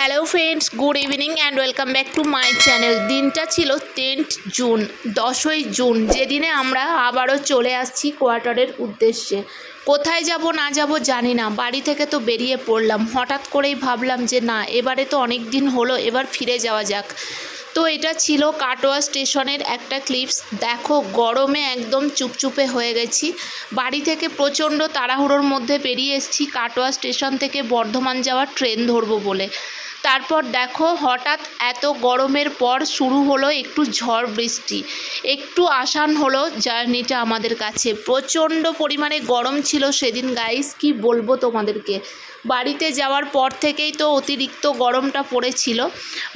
Hello friends, good evening and welcome back to my channel. দিনটা ছিল 10th June, 10ই June, যেদিনে আমরা আবারও চলে আসছি কোয়ার্টারের উদ্দেশ্যে। কোথায় যাব না যাব জানি না, বাড়ি থেকে তো বেরিয়ে পড়লাম। হঠাৎ করেই ভাবলাম যে না, এবারে তো অনেক দিন হলো, এবার ফিরে যাওয়া যাক। তো এটা ছিল কাটোয়া স্টেশনের একটা ক্লিপস। দেখো, গরমে একদম চুপচুপে হয়ে গেছি। বাড়ি থেকে প্রচণ্ড তাড়াহুড়োর মধ্যে বেরিয়ে এসেছি কাটোয়া স্টেশন থেকে বর্ধমান যাওয়ার ট্রেন ধরবো বলে। তারপর দেখো, হঠাৎ এত গরমের পর শুরু হলো একটু ঝড় বৃষ্টি, একটু আসান হলো জার্নিটা আমাদের কাছে। প্রচণ্ড পরিমাণে গরম ছিল সেদিন গাইস, কি বলবো তোমাদেরকে। বাড়িতে যাওয়ার পর থেকেই তো অতিরিক্ত গরমটা পড়েছিল,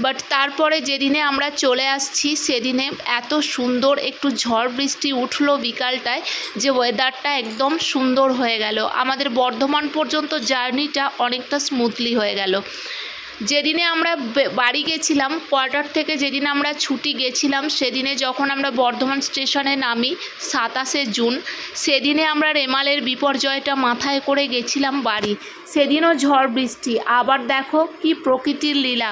বাট তারপরে যেদিনে আমরা চলে আসছি সেদিনে এত সুন্দর একটু ঝড় বৃষ্টি উঠলো বিকালটায়, যে ওয়েদারটা একদম সুন্দর হয়ে গেল। আমাদের বর্ধমান পর্যন্ত জার্নিটা অনেকটা স্মুথলি হয়ে গেল। যেদিনে আমরা বাড়ি গেছিলাম কোয়ার্টার থেকে, যেদিন আমরা ছুটি গেছিলাম, সেদিনে যখন আমরা বর্ধমান স্টেশনে নামি 27শে জুন, সেদিনে আমরা রেমালের বিপর্যয়টা মাথায় করে গেছিলাম বাড়ি। সেদিনও ঝড় বৃষ্টি। আবার দেখো কি প্রকৃতির লীলা,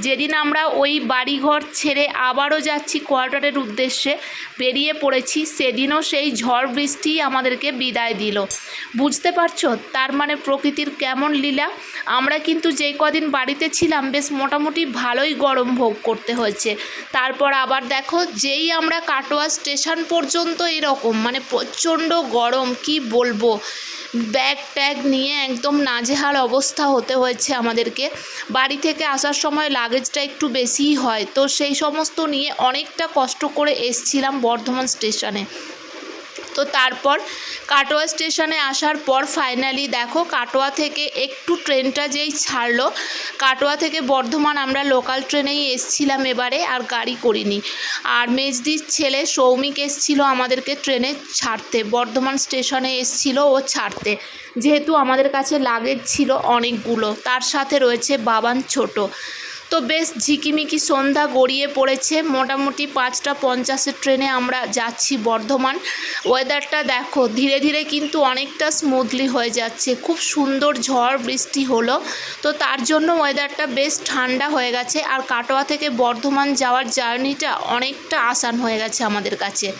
যেদিন আমরা ওই বাড়িঘর ছেড়ে আবারও যাচ্ছি কোয়ার্টারের উদ্দেশ্যে বেরিয়ে পড়েছি, সেদিনও সেই ঝড় বৃষ্টি আমাদেরকে বিদায় দিল। বুঝতে পারছো তার মানে প্রকৃতির কেমন লীলা। আমরা কিন্তু যেই কদিন বাড়িতে ছিলাম বেশ মোটামুটি ভালোই গরম ভোগ করতে হয়েছে। তারপর আবার দেখো, যেই আমরা কাটোয়া স্টেশন পর্যন্ত এরকম মানে প্রচণ্ড গরম, কি বলবো। ব্যাগ ট্যাগ নিয়ে একদম নাজেহাল অবস্থা হতে হয়েছে আমাদেরকে। বাড়ি থেকে আসার সময় লাগেজটা একটু বেশিই হয়, তো সেই সমস্ত নিয়ে অনেকটা কষ্ট করে এসছিলাম বর্ধমান স্টেশনে। তো তারপর কাটোয়া স্টেশনে আসার পর ফাইনালি দেখো, কাটোয়া থেকে একটু ট্রেনটা যেই ছাড়লো, কাটোয়া থেকে বর্ধমান আমরা লোকাল ট্রেনেই এসছিলাম এবারে, আর গাড়ি করিনি। আর মেজদির ছেলে সৌমিক এসছিল আমাদেরকে ট্রেনে ছাড়তে, বর্ধমান স্টেশনে এসছিল ও ছাড়তে, যেহেতু আমাদের কাছে লাগেজ ছিল অনেকগুলো, তার সাথে রয়েছে বাবান ছোট। তো বেশ ঝিকিমিকি সন্ধ্যা গড়িয়ে পড়েছে, মোটামুটি 5:50 ট্রেনে আমরা যাচ্ছি বর্ধমান। ওয়েদারটা দেখো ধীরে ধীরে কিন্তু অনেকটা স্মুথলি হয়ে যাচ্ছে, খুব সুন্দর ঝড় বৃষ্টি হলো, তো তার জন্য ওয়েদারটা বেশ ঠান্ডা হয়ে গেছে। আর কাটোয়া থেকে বর্ধমান যাওয়ার জার্নিটা অনেকটা আসান হয়ে গেছে আমাদের কাছে।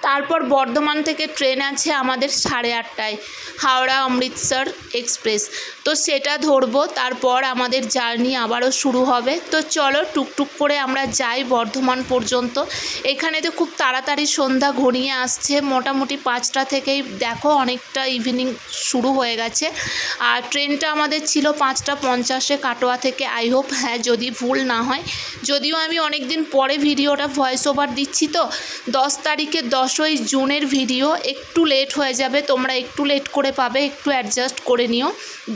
তারপর বর্ধমান থেকে ট্রেন আছে আমাদের 8:30টায়, হাওড়া অমৃতসর এক্সপ্রেস, তো সেটা ধরবো। তারপর আমাদের জার্নি আবারও শুরু হবে। তো চলো টুকটুক করে আমরা যাই বর্ধমান পর্যন্ত। এখানে তো খুব তাড়াতাড়ি সন্ধ্যা ঘনিয়ে আসছে, মোটামুটি 5টা থেকেই দেখো অনেকটা ইভিনিং শুরু হয়ে গেছে। আর ট্রেনটা আমাদের ছিল 5:50 কাটোয়া থেকে, আই হোপ, হ্যাঁ যদি ভুল না হয়। যদিও আমি অনেক দিন পরে ভিডিওটা ভয়েস ওভার দিচ্ছি, তো 10 তারিখে 10ই জুনের ভিডিও, একটু লেট হয়ে যাবে, তোমরা একটু লেট করে পাবে, একটু অ্যাডজাস্ট করে নিও।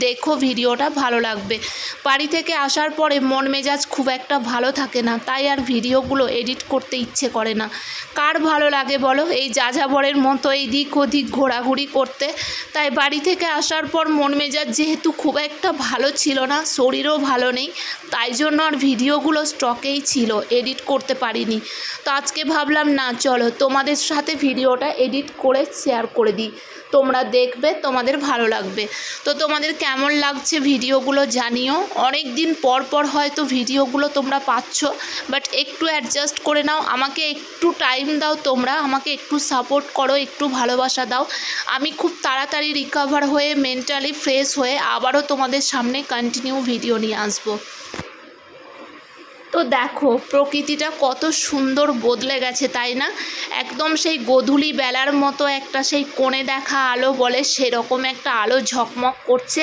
দেখো ভিডিওটা ভালো লাগবে। বাড়ি থেকে আসার পরে মন মেজাজ খুব একটা ভালো থাকে না, তাই আর ভিডিওগুলো এডিট করতে ইচ্ছে করে না। কার ভালো লাগে বলো এই যাযাবরের মতো এই দিক ওদিক ঘোরাঘুরি করতে? তাই বাড়ি থেকে আসার পর মন মেজাজ যেহেতু খুব একটা ভালো ছিল না, শরীরও ভালো নেই, তাই জন্য আর ভিডিওগুলো স্টকেই ছিল, এডিট করতে পারিনি। তো আজকে ভাবলাম না, চলো তোমাদের সাথে ভিডিওটা এডিট করে শেয়ার করে দিই, তোমরা দেখবে, তোমাদের ভালো লাগবে। তো তোমাদের কেমন লাগছে ভিডিওগুলো জানিও। অনেক দিন পর পর হয়তো ভিডিওগুলো তোমরা পাচ্ছ, বাট একটু অ্যাডজাস্ট করে নাও, আমাকে একটু টাইম দাও, তোমরা আমাকে একটু সাপোর্ট করো, একটু ভালোবাসা দাও। আমি খুব তাড়াতাড়ি রিকভার হয়ে মেন্টালি ফ্রেশ হয়ে আবারও তোমাদের সামনে কন্টিনিউ ভিডিও নিয়ে আসবো। তো দেখো প্রকৃতিটা কত সুন্দর বদলে গেছে, তাই না? একদম সেই গোধূলি বেলার মতো একটা সেই কোণে দেখা আলো বলে, সেরকম একটা আলো ঝকমক করছে।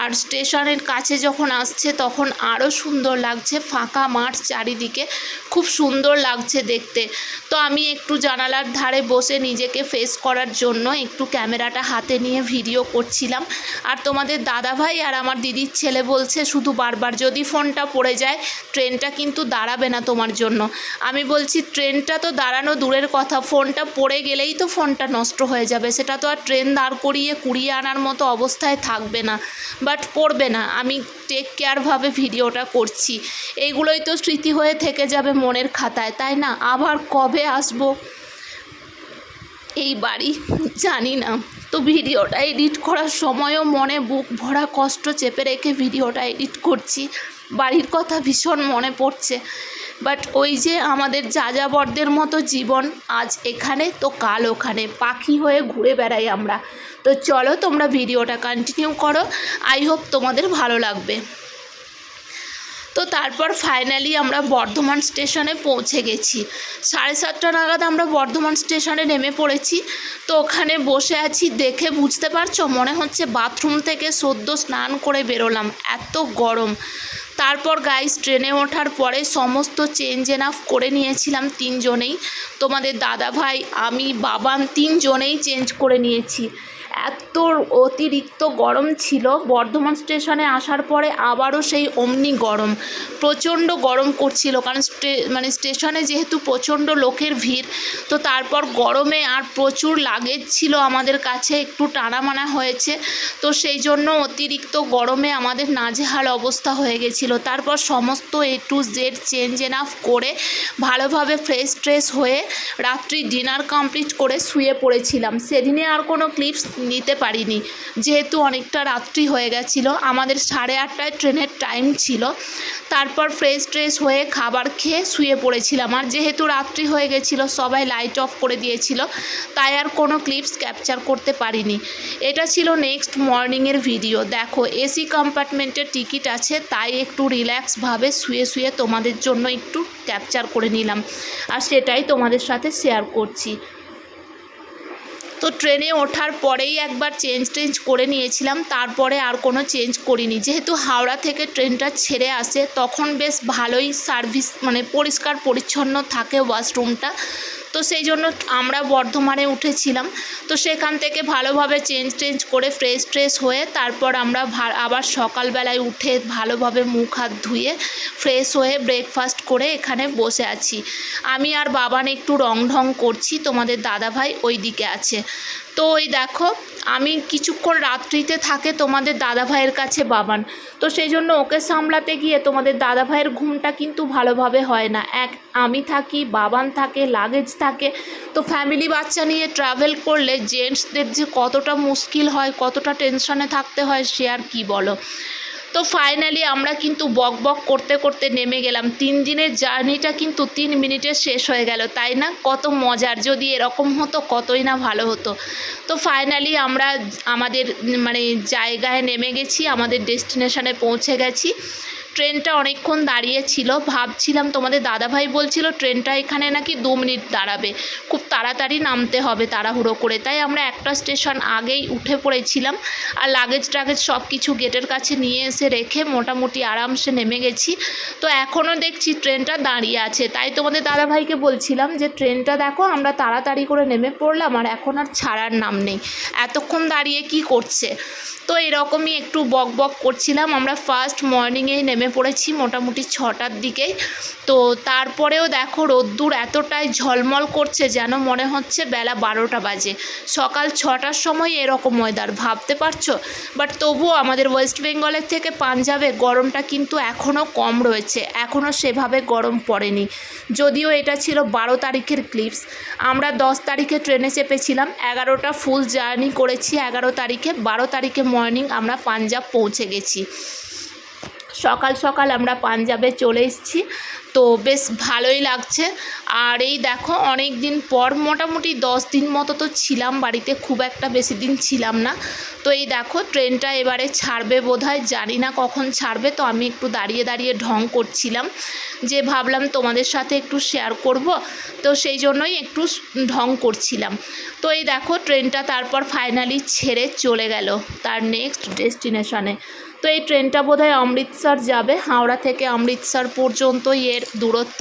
আর স্টেশনের কাছে যখন আসছে তখন আরও সুন্দর লাগছে, ফাঁকা মাঠ চারিদিকে, খুব সুন্দর লাগছে দেখতে। তো আমি একটু জানালার ধারে বসে নিজেকে ফেস করার জন্য একটু ক্যামেরাটা হাতে নিয়ে ভিডিও করছিলাম। আর তোমাদের দাদাভাই আর আমার দিদির ছেলে বলছে শুধু বারবার, যদি ফোনটা পড়ে যায় ট্রেনটা কিন্তু দাঁড়াবে না তোমার জন্য। আমি বলছি ট্রেনটা তো দাঁড়ানো দূরের কথা, ফোনটা পড়ে গেলেই তো ফোনটা নষ্ট হয়ে যাবে, সেটা তো আর ট্রেন দাঁড় করিয়ে কুড়িয়ে আনার মতো অবস্থায় থাকবে না। বাট পড়বে না, আমি টেক কেয়ারভাবে ভিডিওটা করছি। এইগুলোই তো স্মৃতি হয়ে থেকে যাবে মনের খাতায়, তাই না? আবার কবে আসবো এই বাড়ি জানি না। তো ভিডিওটা এডিট করার সময়ও মনে বুক ভরা কষ্ট চেপে রেখে ভিডিওটা এডিট করছি। বাড়ির কথা ভীষণ মনে পড়ছে, বাট ওই যে আমাদের যাযাবরদের মতো জীবন, আজ এখানে তো কাল ওখানে, পাখি হয়ে ঘুরে বেড়াই আমরা। তো চলো তোমরা ভিডিওটা কন্টিনিউ করো, আই হোপ তোমাদের ভালো লাগবে। তো তারপর ফাইনালি আমরা বর্ধমান স্টেশনে পৌঁছে গেছি। 7:30 নাগাদ আমরা বর্ধমান স্টেশনে নেমে পড়েছি। তো ওখানে বসে আছি, দেখে বুঝতে পারছো মনে হচ্ছে বাথরুম থেকে সদ্য স্নান করে বেরোলাম, এত গরম। তারপর গাইস ট্রেনে ওঠার পরে সমস্ত চেঞ্জ এনাফ করে নিয়েছিলাম তিনজনেই, তোমাদের দাদা ভাই, আমি, বাবান, তিনজনেই চেঞ্জ করে নিয়েছি। এত অতিরিক্ত গরম ছিল। বর্ধমান স্টেশনে আসার পরে আবারও সেই অমনি গরম, প্রচণ্ড গরম করছিল, কারণ স্টেশনে যেহেতু প্রচণ্ড লোকের ভিড়। তো তারপর গরমে আর প্রচুর লাগেজ ছিল আমাদের কাছে, একটু টানামানা হয়েছে। তো সেই জন্য অতিরিক্ত গরমে আমাদের নাজেহাল অবস্থা হয়ে গেছিলো। তারপর সমস্ত A to Z change enough করে ভালোভাবে ফ্রেশ ট্রেশ হয়ে রাত্রি ডিনার কমপ্লিট করে শুয়ে পড়েছিলাম। সেদিনে আর কোনো ক্লিপস নিতে পারিনি, যেহেতু অনেকটা রাত্রি হয়ে গেছিলো। আমাদের 8:30টায় ট্রেনের টাইম ছিল। তারপর ফ্রেশ ট্রেশ হয়ে খাবার খেয়ে শুয়ে পড়েছিলাম। আর যেহেতু রাত্রি হয়ে গেছিলো, সবাই লাইট অফ করে দিয়েছিল, তাই আর কোনো ক্লিপস ক্যাপচার করতে পারিনি। এটা ছিল নেক্সট মর্নিংয়ের ভিডিও। দেখো এসি কম্পার্টমেন্টের টিকিট আছে, তাই একটু রিল্যাক্সভাবে শুয়ে শুয়ে তোমাদের জন্য একটু ক্যাপচার করে নিলাম, আর সেটাই তোমাদের সাথে শেয়ার করছি। তো ট্রেনে ওঠার পরেই একবার চেঞ্জ করে নিয়েছিলাম, তারপরে আর কোনো চেঞ্জ করিনি। যেহেতু হাওড়া থেকে ট্রেনটা ছেড়ে আসে, তখন বেশ ভালোই সার্ভিস, পরিষ্কার পরিচ্ছন্ন থাকে ওয়াশরুমটা। তো সেই জন্য আমরা বর্ধমানে উঠেছিলাম। তো সেখান থেকে ভালোভাবে চেঞ্জ করে ফ্রেশ ট্রেশ হয়ে তারপর আমরা আবার সকালবেলায় উঠে ভালোভাবে মুখ হাত ধুয়ে ফ্রেশ হয়ে ব্রেকফাস্ট করে এখানে বসে আছি। আমি আর বাবান একটু রং করছি, তোমাদের দাদাভাই ওই দিকে আছে। তো ওই দেখো, আমি কিছুক্ষণ রাত্রিতে থাকে তোমাদের দাদাভাইয়ের কাছে বাবান। তো সেই জন্য ওকে সামলাতে গিয়ে তোমাদের দাদাভাইয়ের ঘুমটা কিন্তু ভালোভাবে হয় না। আমি থাকি, বাবান থাকে, লাগেজ থাকে। তো ফ্যামিলি বাচ্চা নিয়ে ট্রাভেল করলে জেন্টসদের যে কতটা মুশকিল হয়, কতটা টেনশনে থাকতে হয়, সে আর কি বলো। তো ফাইনালি আমরা কিন্তু বক করতে করতে নেমে গেলাম। 3 দিনের জার্নিটা কিন্তু 3 মিনিটে শেষ হয়ে গেল, তাই না? কত মজার, যদি এরকম হতো কতই না ভালো হতো। তো ফাইনালি আমরা আমাদের জায়গায় নেমে গেছি, আমাদের ডেস্টিনেশনে পৌঁছে গেছি। ট্রেনটা অনেকক্ষণ দাঁড়িয়ে ছিল, ভাবছিলাম, তোমাদের দাদাভাই বলছিল ট্রেনটা এখানে নাকি 2 মিনিট দাঁড়াবে, খুব তাড়াতাড়ি নামতে হবে তাড়াহুড়ো করে। তাই আমরা একটা স্টেশন আগেই উঠে পড়েছিলাম, আর লাগেজ টাগেজ সব কিছু গেটের কাছে নিয়ে এসে রেখে মোটামুটি আরামসে নেমে গেছি। তো এখনও দেখছি ট্রেনটা দাঁড়িয়ে আছে, তাই তোমাদের দাদাভাইকে বলছিলাম যে ট্রেনটা দেখো, আমরা তাড়াতাড়ি করে নেমে পড়লাম আর এখন আর ছাড়ার নাম নেই, এতক্ষণ দাঁড়িয়ে কি করছে। তো এরকমই একটু বক করছিলাম। আমরা ফার্স্ট মর্নিংয়েই নেমে পড়েছি মোটামুটি 6টার দিকেই। তো তারপরেও দেখো রোদ্দুর এতটাই ঝলমল করছে যেন মনে হচ্ছে বেলা 12টা বাজে। সকাল 6টার সময় এরকম ওয়েদার, ভাবতে পারছো? বাট তবুও আমাদের ওয়েস্ট বেঙ্গলের থেকে পাঞ্জাবে গরমটা কিন্তু এখনও কম রয়েছে, এখনও সেভাবে গরম পড়েনি। যদিও এটা ছিল 12 তারিখের ক্লিপস। আমরা 10 তারিখে ট্রেনে চেপেছিলাম, 11টা ফুল জার্নি করেছি 11 তারিখে। 12 তারিখে মর্নিং আমরা পাঞ্জাব পৌঁছে গেছি। সকাল সকাল আমরা পাঞ্জাবে চলে এসেছি, তো বেশ ভালোই লাগছে। আর এই দেখো অনেক দিন পর, মোটামুটি 10 দিন মতো তো ছিলাম বাড়িতে, খুব একটা বেশি দিন ছিলাম না। তো এই দেখো ট্রেনটা এবারে ছাড়বে বোধহয়, জানি না কখন ছাড়বে। তো আমি একটু দাঁড়িয়ে ঢং করছিলাম, যে ভাবলাম তোমাদের সাথে একটু শেয়ার করব, তো সেই জন্যই একটু ঢং করছিলাম। তো এই দেখো ট্রেনটা তারপর ফাইনালি ছেড়ে চলে গেল তার নেক্সট ডেস্টিনেশনে। তো এই ট্রেনটা বোধহয় অমৃতসর যাবে, হাওড়া থেকে অমৃতসর পর্যন্তই এর দূরত্ব।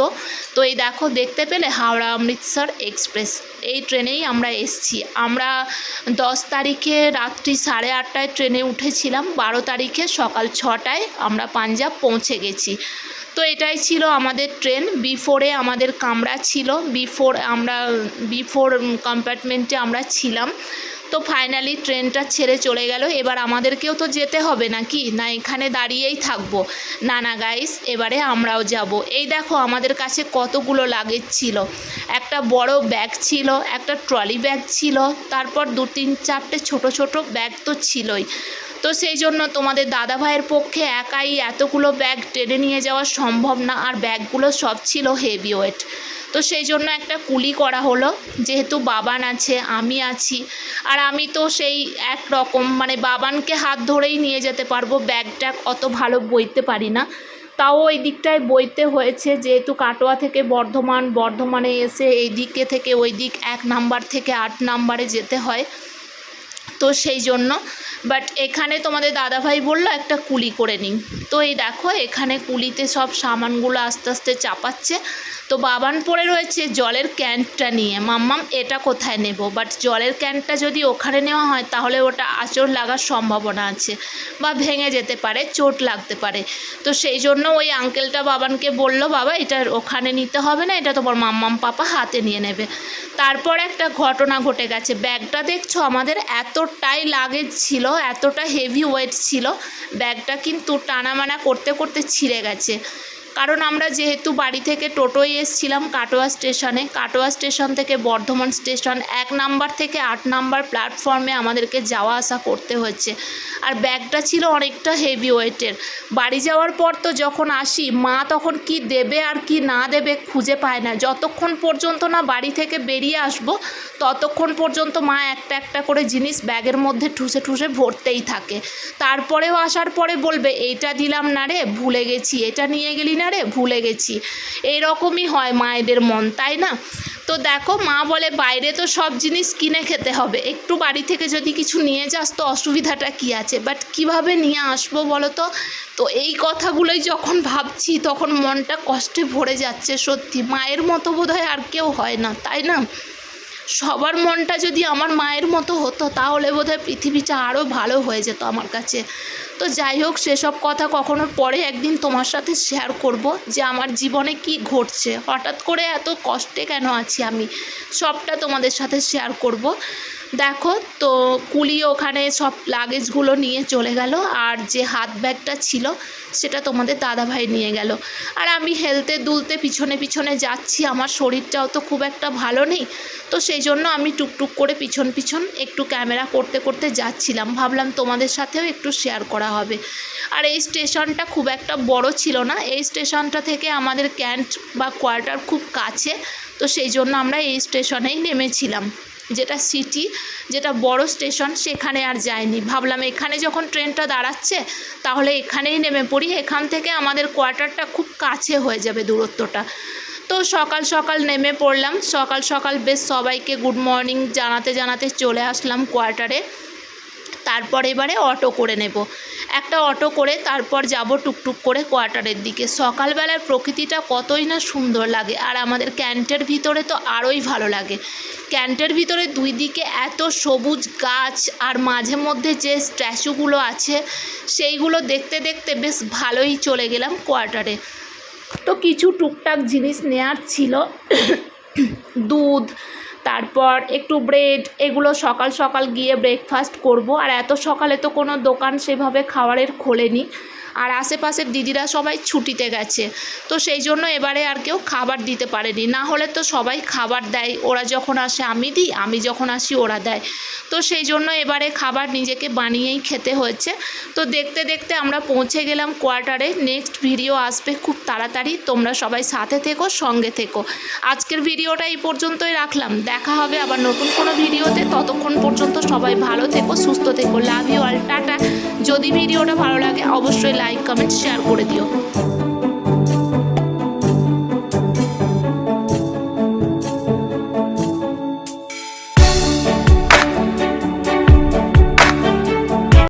তো এই দেখো দেখতে পেলে হাওড়া অমৃতসর এক্সপ্রেস, এই ট্রেনেই আমরা এসছি। আমরা 10 তারিখে রাত্রি 8:30টায় ট্রেনে উঠেছিলাম, 12 তারিখে সকাল 6টায় আমরা পাঞ্জাব পৌঁছে গেছি। তো এটাই ছিল আমাদের ট্রেন। বিফোরে আমাদের কামরা ছিল, বিফোর কম্পার্টমেন্টে আমরা ছিলাম। তো ফাইনালি ট্রেনটা ছেড়ে চলে গেল। এবার আমাদেরকেও তো যেতে হবে নাকি, না এখানে দাঁড়িয়েই থাকবো? না না গাইস, এবারে আমরাও যাব। এই দেখো আমাদের কাছে কতগুলো লাগেজ ছিল। একটা বড় ব্যাগ ছিল, একটা ট্রলি ব্যাগ ছিল, তারপর 2-3-4টে ছোট ছোট ব্যাগ তো ছিলই। তো সেই জন্য তোমাদের দাদা ভাইয়ের পক্ষে একাই এতগুলো ব্যাগ টেনে নিয়ে যাওয়া সম্ভব না, আর ব্যাগগুলো সব ছিল হেভি ওয়েট। তো সেই জন্য একটা কুলি করা হলো, যেহেতু বাবান আছে, আমি আছি, আর আমি তো সেই একরকম মানে বাবানকে হাত ধরেই নিয়ে যেতে পারবো, ব্যাগটা অত ভালো বইতে পারি না। তাও ওই দিকটায় বইতে হয়েছে, যেহেতু কাটোয়া থেকে বর্ধমানে এসে এই দিকে থেকে ওই দিক 1 নাম্বার থেকে 8 নাম্বারে যেতে হয়, তো সেই জন্য। বাট এখানে তোমাদের দাদাভাই বললো একটা কুলি করে নিই। তো এই দেখো এখানে কুলিতে সব সামানগুলো আস্তে আস্তে চাপাচ্ছে। তো বাবান পড়ে রয়েছে জলের ক্যানটা নিয়ে, মাম্মাম এটা কোথায় নেব? বাট জলের ক্যানটা যদি ওখানে নেওয়া হয় তাহলে ওটা আঁচড় লাগার সম্ভাবনা আছে বা ভেঙে যেতে পারে, চোট লাগতে পারে। তো সেই জন্য ওই আঙ্কেলটা বাবানকে বলল, বাবা এটা ওখানে নিতে হবে না, এটা তোমার মাম্মাম পাপা হাতে নিয়ে নেবে। তারপর একটা ঘটনা ঘটে গেছে। ব্যাগটা দেখছো আমাদের এতটাই লাগেজ ছিল, এতটা হেভি ওয়েট ছিল, ব্যাগটা কিন্তু টানামানা করতে করতে ছিঁড়ে গেছে। কারণ আমরা যেহেতু বাড়ি থেকে টোটোয় এসেছিলাম কাটোয়া স্টেশন থেকে বর্ধমান স্টেশন 1 নাম্বার থেকে 8 নাম্বার প্ল্যাটফর্মে আমাদেরকে যাওয়া আসা করতে হচ্ছে, আর ব্যাগটা ছিল অনেকটা হেভি ওয়েটের। বাড়ি যাওয়ার পর তো যখন আসি, মা তখন কি দেবে আর কি না দেবে খুঁজে পায় না। যতক্ষণ পর্যন্ত না বাড়ি থেকে বেরিয়ে আসবো ততক্ষণ পর্যন্ত মা একটা একটা করে জিনিস ব্যাগের মধ্যে ঠুসে ঠুসে ভরতেই থাকে। তারপরেও আসার পরে বলবে, এইটা দিলাম না রে, ভুলে গেছি, এটা নিয়ে গেলি না রে, ভুলে গেছি। এইরকমই হয় মায়েদের মন, তাই না? তো দেখো মা বলে বাইরে তো সব জিনিস কিনে খেতে হবে, একটু বাড়ি থেকে যদি কিছু নিয়ে যাস তো অসুবিধাটা কী আছে, বাট কিভাবে নিয়ে আসবো বলো তো? তো এই কথাগুলোই যখন ভাবছি তখন মনটা কষ্টে ভরে যাচ্ছে। সত্যি মায়ের মতো বোধহয় আর কেউ হয় না, তাই না? সবার মনটা যদি আমার মায়ের মতো হতো তাহলে বোধহয় পৃথিবীটা আরও ভালো হয়ে যেত আমার কাছে। তো যাই হোক, সেসব কথা কখনো পরে একদিন তোমার সাথে শেয়ার করব, যে আমার জীবনে কি ঘটছে, হঠাৎ করে এত কষ্টে কেন আছি আমি, সবটা তোমাদের সাথে শেয়ার করব। দেখো তো কুলি ওখানে সব লাগেজগুলো নিয়ে চলে গেল, আর যে হাত ব্যাগটা ছিল সেটা তোমাদের দাদাভাই নিয়ে গেল। আর আমি হেলতে দুলতে পিছনে পিছনে যাচ্ছি, আমার শরীরটাও তো খুব একটা ভালো নেই। তো সেই জন্য আমি টুকটুক করে পিছন পিছন একটু ক্যামেরা করতে করতে যাচ্ছিলাম, ভাবলাম তোমাদের সাথেও একটু শেয়ার করা হবে। আর এই স্টেশনটা খুব একটা বড় ছিল না, এই স্টেশনটা থেকে আমাদের ক্যান্ট বা কোয়ার্টার খুব কাছে। তো সেই জন্য আমরা এই স্টেশনেই নেমেছিলাম, যেটা সিটি, যেটা বড় স্টেশন, সেখানে আর যায়নি। ভাবলাম এখানে যখন ট্রেনটা দাঁড়াচ্ছে তাহলে এখানেই নেমে পড়ি, এখান থেকে আমাদের কোয়ার্টারটা খুব কাছে হয়ে যাবে দূরত্বটা। তো সকাল সকাল নেমে পড়লাম, সকাল সকাল বেশ সবাইকে গুড মর্নিং জানাতে জানাতে চলে আসলাম কোয়ার্টারে। তারপর এবারে অটো করে নেব, একটা অটো করে তারপর যাব টুকটুক করে কোয়ার্টারের দিকে। সকালবেলার প্রকৃতিটা কতই না সুন্দর লাগে, আর আমাদের ক্যান্টের ভিতরে তো আরোই ভালো লাগে। ক্যান্টের ভিতরে দুই দিকে এত সবুজ গাছ, আর মাঝে মধ্যে যে স্ট্যাচুগুলো আছে সেইগুলো দেখতে দেখতে বেশ ভালোই চলে গেলাম কোয়ার্টারে। তো কিছু টুকটাক জিনিস নেওয়ার ছিল, দুধ, তারপর একটু ব্রেড, এগুলো সকাল সকাল গিয়ে ব্রেকফাস্ট করব। আর এত সকালে তো কোনো দোকান সেভাবে খাবারের খোলেনি, আর আশেপাশের দিদিরা সবাই ছুটিতে গেছে, তো সেই জন্য এবারে আর কেউ খাবার দিতে পারেনি। না হলে তো সবাই খাবার দেয়, ওরা যখন আসে আমি দিই, আমি যখন আসি ওরা দেয়। তো সেই জন্য এবারে খাবার নিজেকে বানিয়েই খেতে হয়েছে। তো দেখতে দেখতে আমরা পৌঁছে গেলাম কোয়ার্টারে। নেক্সট ভিডিও আসবে খুব তাড়াতাড়ি, তোমরা সবাই সাথে থেকো, সঙ্গে থেকো। আজকের ভিডিওটা এই পর্যন্তই রাখলাম, দেখা হবে আবার নতুন কোনো ভিডিওতে। ততক্ষণ পর্যন্ত সবাই ভালো থেকো, সুস্থ থেকো, লাভ ইউ অল, টাটা। যদি ভিডিওটা ভালো লাগে অবশ্যই লাইক কমেন্ট শেয়ার করে দিও।